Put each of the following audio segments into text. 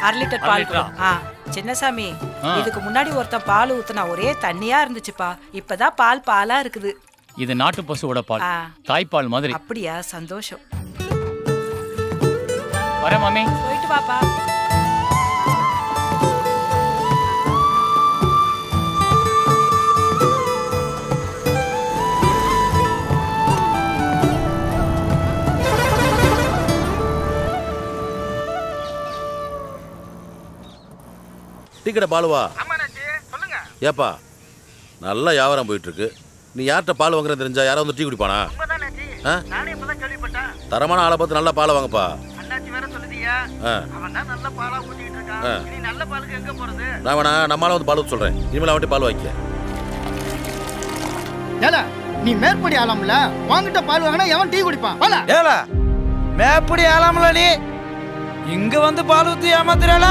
1/2 litre பால். சின்னசாமி, இதுக்கு முன்னாடி ஒருத்தன் பால் ஊத்துனா ஒரே தண்ணியா இருந்துச்சுப்பா. இப்பதான் பாலா இருக்குது. இது நாட்டு பசுவோட பால், தாய்ப்பால் மாதிரி. அப்படியா? சந்தோஷம். வரேன் மாமி. போயிட்டு வாப்பா. டீக்கடை பாலுவா? ஏப்பா நல்லா வியாபாரம் போயிட்டு இருக்கு. நீ யார்கிட்ட பால் வாங்குறது தெரிஞ்சா யாரும் வந்து டீ குடிப்பானா? தரமான ஆளை பார்த்து நல்லா பாலை வாங்கப்பா. நான் வேணா நம்மளால வந்து பால் ஊற்ற சொல்றேன். இனிமேல் அவன்கிட்ட பால் வாங்கிக்க. நீ மேற்படி ஆளாம்ல, வாங்கிட்ட பால் வாங்கினா எவன் டீ குடிப்பான்? மேற்படி ஆளாம்ல, நீ இங்க வந்து பால் ஊத்தி ஏமாத்துறல.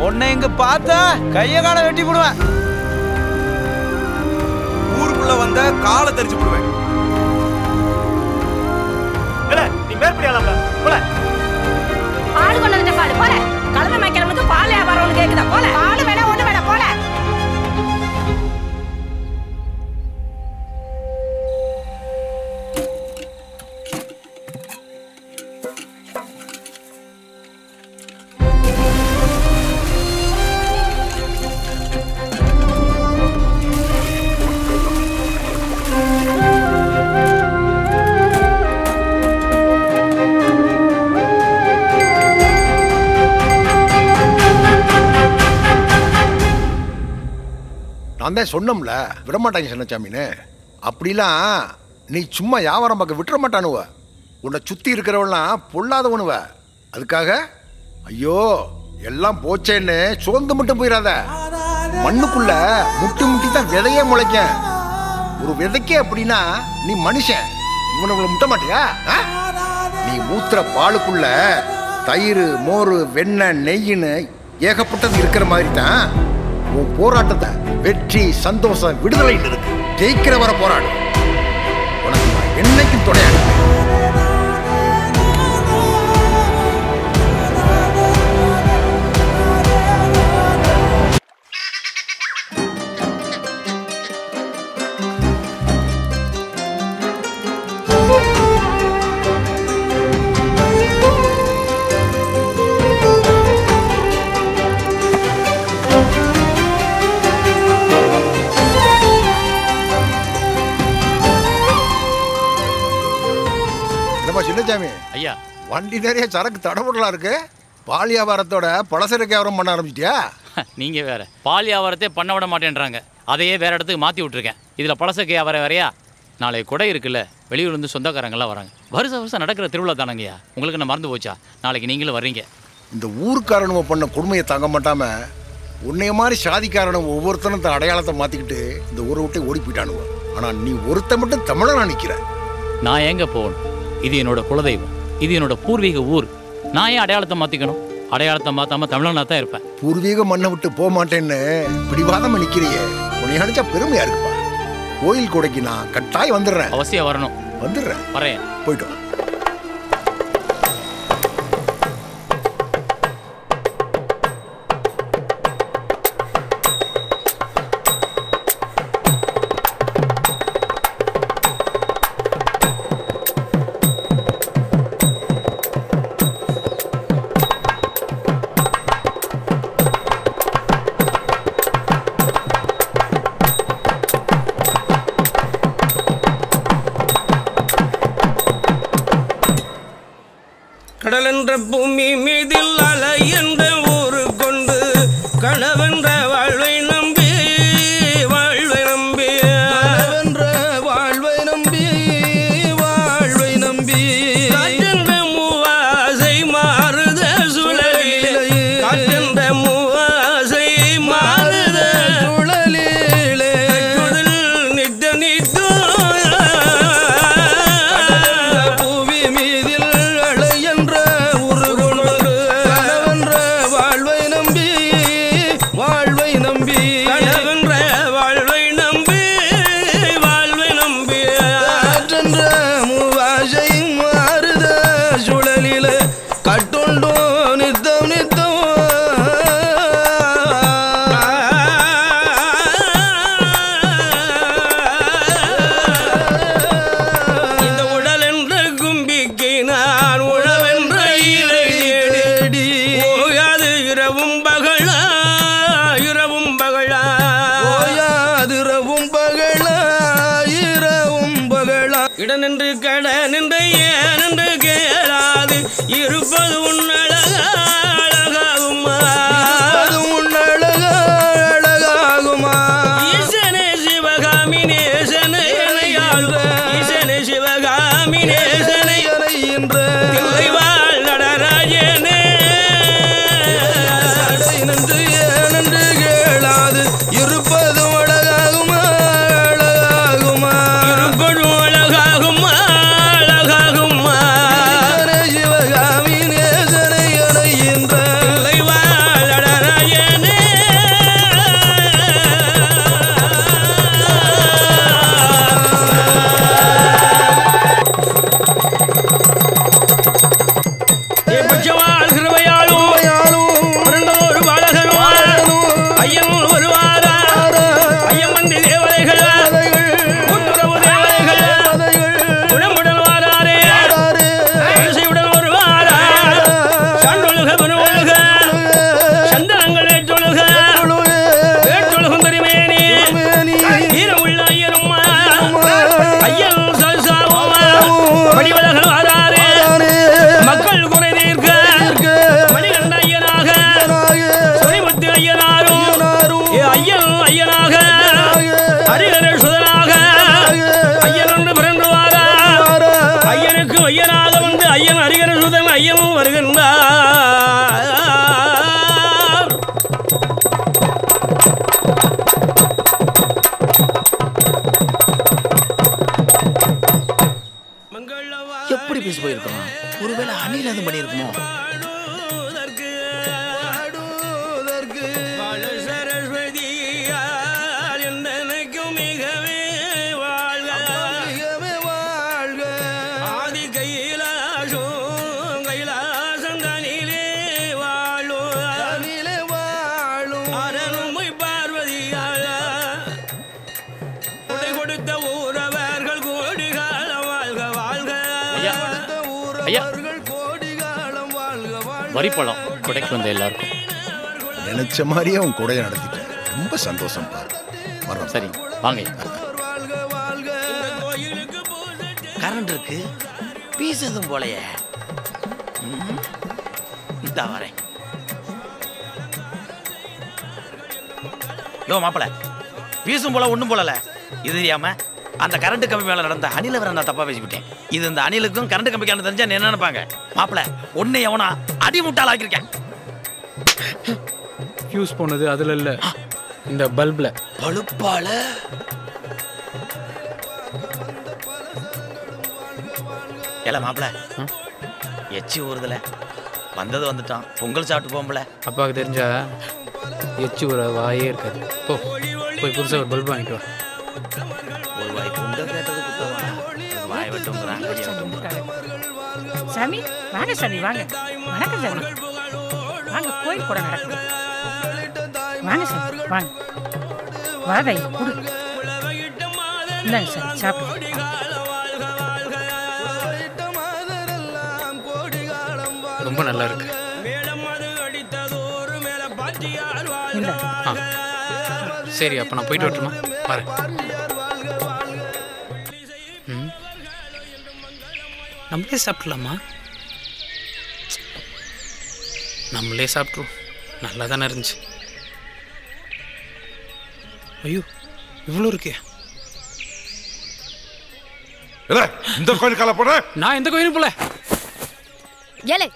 உன்னை இங்க பார்த்தா கைய காலை வெட்டி போடுவேன். ஊருக்குள்ள வந்த காலை தெரிச்சு போடுவேன். நீ மேற்படி ஆளாம்ல, போல ஆடு கொண்டு வந்த பால் போல. கலந்த மேய்க்கிறவனுக்கு பால் வியாபாரம்னு கேக்குதா? போல பால் வேணா ஒண்ணு வேணா போல. நான் தான் சொன்னோம்ல, விடமாட்டாங்க சின்னச்சாமின்னு. அப்படிலாம் நீ சும்மா வியாபாரம் பார்க்க விட்டுற மாட்டானுவ. உன்னை சுற்றி இருக்கிறவெல்லாம் பொல்லாதவனுவ. அதுக்காக ஐயோ எல்லாம் போச்சேன்னு சோர்ந்து மட்டும் போயிடாத. மண்ணுக்குள்ள முட்டி முட்டி தான் விதையே முளைக்க. ஒரு விதைக்கே அப்படின்னா நீ மனுஷன். இவனுங்களை முட்ட மாட்டியா? நீ ஊத்துற பாலுக்குள்ள தயிர், மோர், வெண்ணெய், நெய்யின்னு ஏகப்பட்டது இருக்கிற மாதிரி தான் உன் போராட்டத்தை வெற்றி, சந்தோஷம், விடுதலை இருக்கு. ஜெயிக்கிற வர போராடு. உனக்கு நான் என்னைக்கும் துணையாக. சின்னசாமி ஐயா, வண்டி நிறைய சரக்கு தடபடலாம் இருக்கு. பால் வியாபாரத்தோட பலசரக்கு வியாபாரம் பண்ண ஆரம்பிச்சிட்டியா? நீங்க வேற பால் வியாபாரத்தை பண்ண விட மாட்டேன்றாங்க. அதையே வேற இடத்துக்கு மாற்றி விட்டுருக்கேன். இதில் பழசக்கு வியாபாரம் வேறையா? நாளைக்கு கூட இருக்குல்ல, வெளியூர்லேருந்து சொந்தக்காரங்களாம் வராங்க. வருஷம் நடக்கிற திருவிழா தானங்கய்யா. உங்களுக்கு என்ன மறந்து போச்சா? நாளைக்கு நீங்களும் வர்றீங்க. இந்த ஊருக்காரனுவ பண்ண கொடுமையை தாங்க மாட்டாம உன்னைய மாதிரி சாதிக்காரனும் ஒவ்வொருத்தரும் அடையாளத்தை மாற்றிக்கிட்டு இந்த ஊரை விட்டு ஓடி போயிட்டானுவ. ஆனால் நீ ஒருத்த மட்டும் தமிழனா நிற்கிற. நான் எங்கே போகணும்? இது என்னோட குலதெய்வம், இது என்னோட பூர்வீக ஊர். நான் ஏன் அடையாளத்தை மாற்றிக்கணும்? அடையாளத்தை மாற்றாம தமிழனா தான் இருப்பேன். பூர்வீக மண்ணை விட்டு போக மாட்டேன்னு பிடிவாதம் நிற்கிறியே, உன்னை நினைச்சா பெருமையா இருக்குப்பா. கோயில் கொடைக்கு நான் கட்டாயம் வந்துடுறேன். அவசியம் வரணும். வந்துடுறேன். வரேன். போயிட்டோம். கடலென்ற பூமி மீதில் அலை என்ற ஊரு கொண்டு கனவென்ற வாழ்வை நம்பி வாழ்வை நம்பி கனவென்ற வாழ்வை நம்பி வாழ்வை நம்பி காற்றென்ற மூவாசை மாறுத சுழலிலே காற்றென்ற மூவாசை மாறுத சுழலிலே குடல் நிட்ட நிட்டோ பூமி மீதில் வாழ்வை நம்பி இடனின்று கட நின்று ஏனென்று கேளாது இருப்பது உன்னழகாகுமா உன்னழகாகுமா ஈசனே சிவகாமி நேசனை எனையாழ்க ஈசனே சிவகாமி நேசனை என்ற தில்லைவாழ் நடராஜனே நின்று ஏனென்று கேளாது இருப்பதும் அழகாகுமா அழகாகுமா இருப்பதும் அழகாகுமா அழகாகுமா சிவகாமி நேசனை அடைகின்ற தில்லைவாழ் நடராஜனே பட்சவாள் கிருபையாலும் பிறந்ததொரு பாலகரும் ஐயன் வருவாரா ஐயம் வந்தி தேவதைகள் கூட்டுறவு தேவதைகள் குணமுடன் வாராரே இசையுடன் வருவாரா சான்றொழுக பெருவொழுக சந்தனங்கள் ஏற்றொழுக ஏற்றொழுகும் திருமேனி ஈரமுள்ள ஐயனும் ஐயன் சல்சாவும் வடிவழகன் வாராரே மக்கள் குறை தீர்க்க மணிகண்ட ஐயனாக சொரிமுத்து ஐயனாரும் ஐயன் ஐயனாக ஹரிஹர சுதனாக ஐயன் ஒன்று பிறந்துவாரா ஐயனுக்கு ஐயனாக வந்து ஐயன் ஹரிஹர சுதன் ஐயன் வருகின்றார் எப்படி பேசி போயிருக்கோம் ஒருவேளை அணில் அது பண்ணியிருக்குமோ சரஸ்வதியால் என்னைக்கும் மிகவே வாழ்க ஆதி கைலாசம் கைலாசந்தனிலே வாழும் அரணுமை பார்வதியால உடை கொடுத்த ஊரவர்கள் கோடிகால வாழ்க வாழ்க ஐயா வரிப்பழம் கொடைக்கு வந்த எல்லாருக்கும் நினைச்ச மாதிரியே உன் கூடைய நடத்திட்டேன். ரொம்ப சந்தோஷம்ப்பா. வர்றோம். சரி வாங்க கரண்ட் இருக்கு பீசதும் போலையே இந்தா வரேன். யோ மாப்பிள பீசும் போல ஒண்ணும் போலல இது தெரியாம அந்த கரண்ட் கம்பி மேல நடந்த அணில வர நான் தப்பா பேசிவிட்டேன். இது இந்த அணிலுக்கும் கரண்ட் கம்பிக்கான தெரிஞ்சா என்ன நினைப்பாங்க? மாப்பிள ஒன்னு எவனா அடிமுட்டால் ஆக்கியிருக்கேன். ஃபியூஸ் போனது அதுல இல்ல இந்த பல்ப்ல. பழுப்பால ஏல மாப்பிள எச்சி ஊறுதல வந்தது வந்துட்டான். பொங்கல் சாப்பிட்டு போம்பல. அப்பாவுக்கு தெரிஞ்சா எச்சி ஒரு வாயே இருக்காது. போ போய் புதுசாக ஒரு பல்ப் வாங்கிட்டு வா. ஒரு வாய் பொங்கல் கேட்டது குத்தவா வாய் வெட்டுங்கிறாங்க. சாமி வாங்க சாமி வாங்க. வணக்கம் சாமி. வாங்க கோயில் கூட நடக்குது. வாங்க சாமி வாங்க. வாதை குடு. இந்தாங்க சாமி சாப்பிடு. ரொம்ப நல்லா இருக்கு. ஆ சரி அப்போ நான் போயிட்டு வரட்டுமா? வரேன். நம்மளே சாப்பிடலாமா? நம்மளே சாப்பிட்ருவோம். நல்லா தானே இருந்துச்சு. ஐயோ இவ்வளோ இருக்கே. இந்த கோயிலுக்கால போன நான் எந்த கோயிலும் போல. ஏலே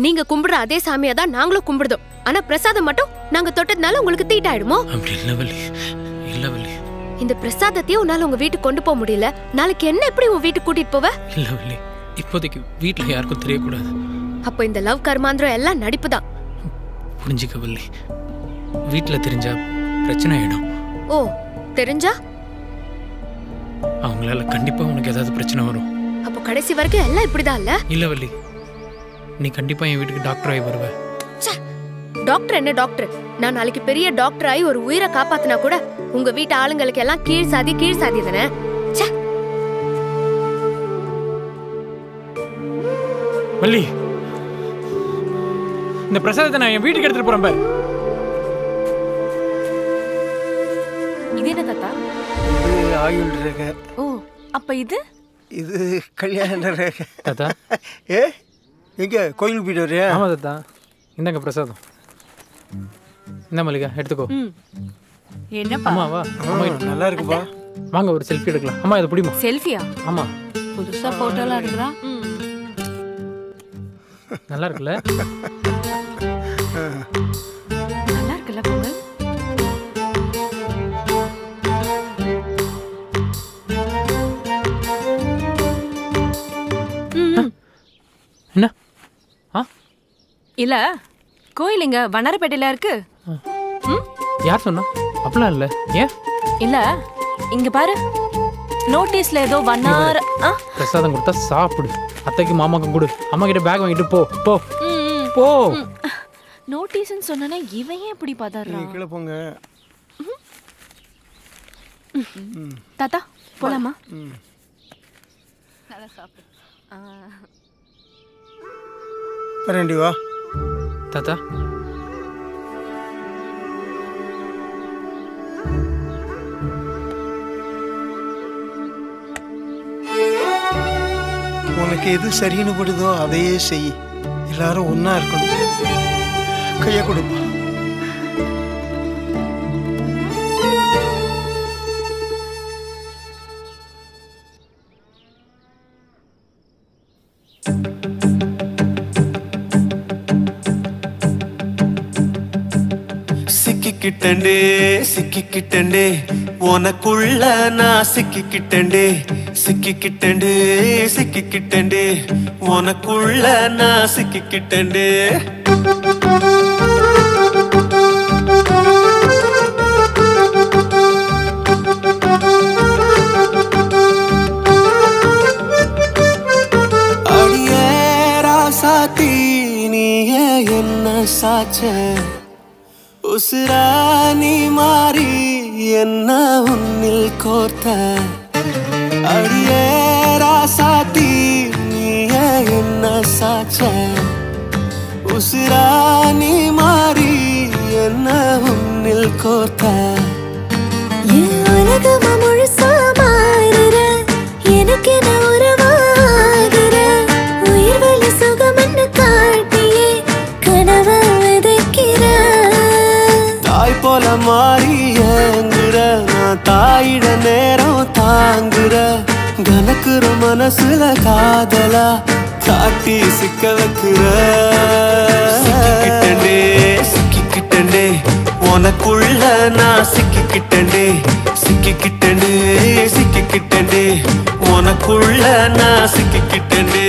நீங்க கும்பிடுற அதே சாமியை தான் நாங்களும் கும்பிடுதோம். ஆனா பிரசாதம் மட்டும் நாங்க தொட்டதுனால உங்களுக்கு தீட்டாயிடுமோ? அப்படி இல்ல வள்ளி, இல்ல வள்ளி. இந்த பிரசாதத்தையும் உன்னால உங்க வீட்டுக்கு கொண்டு போக முடியல. நாளைக்கு என்ன எப்படி உன் வீட்டுக்கு கூட்டிட்டு போவ? இல்ல வள்ளி, இப்போதைக்கு வீட்டுல யாருக்கும் தெரியக்கூடாது. அப்போ இந்த லவ் கர்மாந்திரம் எல்லாம் நடிப்பு தான். புரிஞ்சுக்க வள்ளி, வீட்டுல தெரிஞ்சா பிரச்சனை ஆயிடும். ஓ தெரிஞ்சா அவங்களால கண்டிப்பா உனக்கு ஏதாவது பிரச்சனை வரும். அப்போ கடைசி வரைக்கும் எல்லாம் இப்படிதான் இல்ல? இல்ல வள்ளி, நீ கண்டிப்பா என் வீட்டுக்கு டாக்டர் ஆகி வருவ. டாக்டர் என்ன டாக்டர்? நான் நாளைக்கு பெரிய டாக்டர் ஆகி ஒரு உயிரை காப்பாத்தினா கூட உங்க வீட்டு ஆளுங்களுக்கு எல்லாம் கீழ் சாதி தானே. வள்ளி, இந்த பிரசாதத்தை நான் என் வீட்டுக்கு எடுத்துட்டு போறேன் பாரு. இது என்ன தாத்தா? இது ஆயுள் ரேகை. ஓ, அப்ப இது? இது கல்யாண ரேகை. தாத்தா ஏ எங்க கோயிலுக்கு போயிட்டு வரியா? ஆமாம் தாத்தா. இந்தாங்க பிரசாதம். இந்த மல்லிகா எடுத்துக்கோ. என்னப்பா? அம்மா வா. நல்லா இருக்குப்பா. வாங்க ஒரு செல்ஃபி எடுக்கலாம். அம்மா இதை பிடிமா. செல்ஃபியா? ஆமாம். புதுசா போட்டோலாம் எடுக்கிறா. நல்லா இருக்குல்ல? நல்லா இருக்குல்ல பொங்கல்? என்ன? இல்ல கோயில் இங்க வண்ணாரப்பேட்டையில இருக்கு. யார் சொன்னா? அப்படிலாம் இல்லை. ஏன்? இல்ல இங்க பாரு, நோட்டீஸ்ல ஏதோ வண்ணார. பிரசாதம் கொடுத்தா சாப்பிடு. அத்தைக்கு மாமாக்கும் கொடு. அம்மா கிட்ட பேக் வாங்கிட்டு போ போ போ. நோட்டீஸ்னு சொன்னா இவன் ஏன் இப்படி பதறான்? கீழே போங்க தாத்தா. போலாமா? நல்லா சாப்பிடு. வரேன்டி வா. தாத்தா உனக்கு எது சரின்னு படுதோ அதையே செய். எல்லாரும் ஒன்னா இருக்கணும். கையை கொடுப்பா. சிக்கிக்கிட்டண்டே சிக்கிக்கிட்டண்டே உனக்குள்ள நான் சிக்கிக்கிட்டண்டே சிக்கிக்கிட்டண்டே சிக்கிக்கிட்டண்டே உனக்குள்ள நான் சிக்கிக்கிட்டண்டே. அடியே ராசாத்தி நீயே என்ன சாச்ச உசுராணி மாறி என்ன உன்னில் கோர்த்த. அடியே ராசாத்தி நீயே என்ன சாச்ச உசுராணி மாறி என்ன உன்னில் கோர்த்த. உலகமா முழுசா மாறுற எனக்கு நான் உறவாகிற உயிர் வலி சுகம்னு காட்டியே கனவை விதைக்கிற. தாய் போல மாறி ஏங்குற நான் தாயிட நேரம் தாங்குற கனக்குற மனசுல காதலா காட்டி சிக்க வைக்கிற. சிக்கிக்கிட்டண்டே சிக்கிக்கிட்டண்டே உனக்குள்ள நான் சிக்கிக்கிட்டண்டே சிக்கிக்கிட்டண்டே சிக்கிக்கிட்டண்டே உனக்குள்ள நான் சிக்கிக்கிட்டண்டே.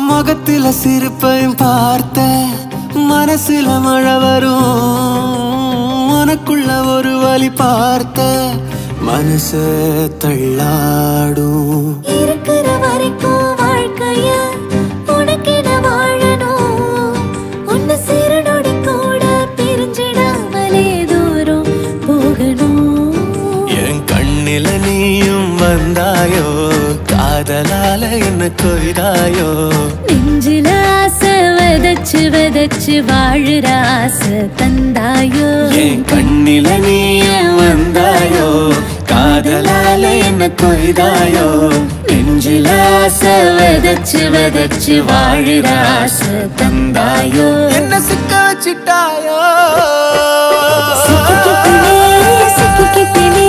முகத்தில சிரிப்பையும் பார்த்த மனசுல மழை வரும். உனக்குள்ள ஒரு வழி பார்த்த மனச தள்ளாடும். இருக்கிற வரைக்கும் வாழ்க்கைய உனக்கென வாழணும். உன்னை சிறுநொடி கூட பிரிஞ்சிடாமலே தூரம் போகணும். என் கண்ணில நீயும் வந்தாயோ காதலால என்ன கொய்தாயோ. நெஞ்சில ஆசை விதைச்சு விதைச்சு வாழுற ஆசை தந்தாயோ. என் கண்ணில நீயும் வந்தாயோ காதலால என்ன கொய்தாயோ. நெஞ்சில ஆசை விதைச்சு விதைச்சு வாழுற ஆசை தந்தாயோ. என்ன சிக்க வச்சிட்டாயோ. சிக்கிக்கிட்டேனே சிக்கிக்கிட்டேனே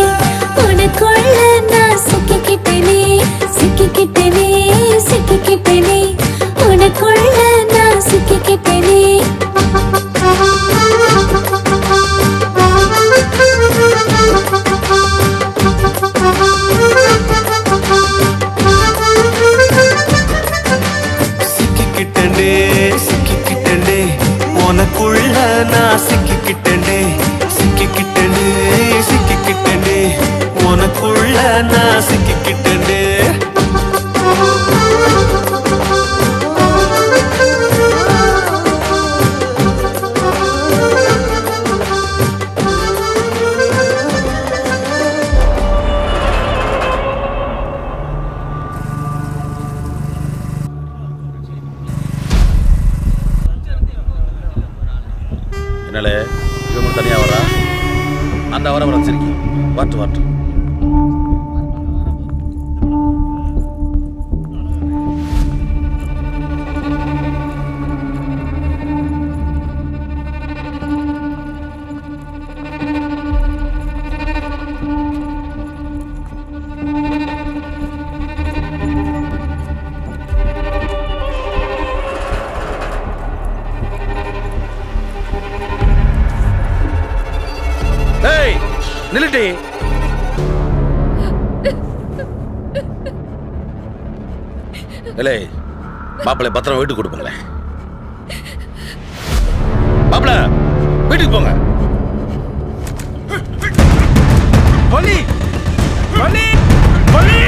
உனக்குள்ள நான் சிக்கிக்கிட்டேனே சிக்கிக்கிட்டேனே சிக்கிக்கிட்டேனே உனக்குள்ள நான் சிக்கிக்கிட்டேனே. சிக்கிக்கிட்டண்டே சிக்கிக்கிட்டண்டே உனக்குள்ள நான் சிக்கிக்கிட்டண்டே சிக்கிக்கிட்டண்டே அந்த வர சரிக்கு வாட்டு நில்லுடி. இல்லை மாப்பிள்ளை பத்திரம் வீட்டுக்கு கொடுப்போங்களேன். மாப்பிள்ளை வீட்டுக்கு போங்க. வலி வலி வலி.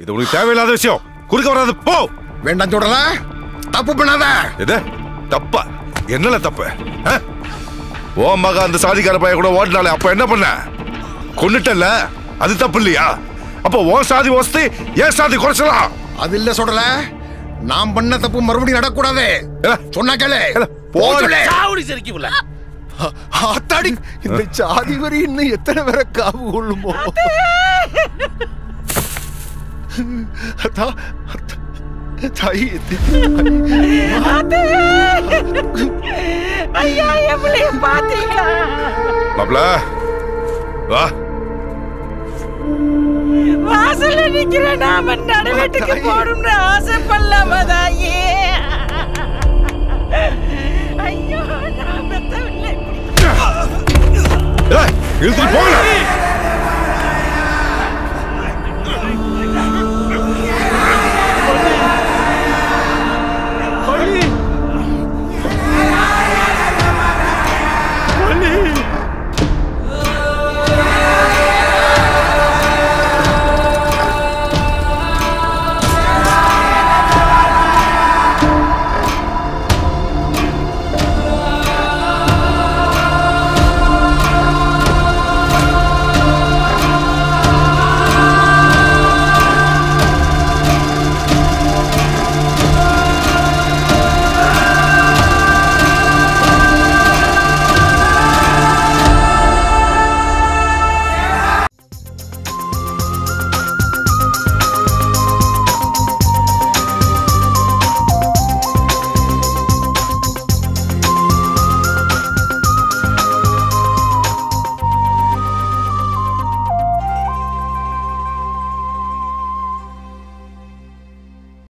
இது உனக்கு தேவையில்லாத விஷயம். குறுக்க வராது போ. வேண்டாம் சொல்றல. தப்பு பண்ணாத. எது தப்பா? என்னல தப்பு? ஓ மகா அந்த சாதிக்கார பையன் கூட ஓடினாலே அப்ப என்ன பண்ண? கொன்னுட்டல. அது தப்பு இல்லையா? அப்ப ஓ சாதி வஸ்தி ஏன் சாதி குறைச்சலாம்? அது இல்ல சொல்றல. நாம் பண்ண தப்பு மறுபடியும் நடக்கூடாது. சொன்னா கேளு. போடல. சாவுடி சரிக்கு புள்ள. ஆத்தாடி இந்த சாதி வரி இன்னும் எத்தனை பேரை காவு கொள்ளுமோ? ஐயா எவ்வளவு பாத்தீங்களா? மாப்ள வா. வாசல்ல நிக்கிற நாம நடுவெட்டுக்கு போடும்னு ஆசைப்படலாமதாயே. ஐயோ நான் பெத்தவில்லை. இழுத்து போங்க.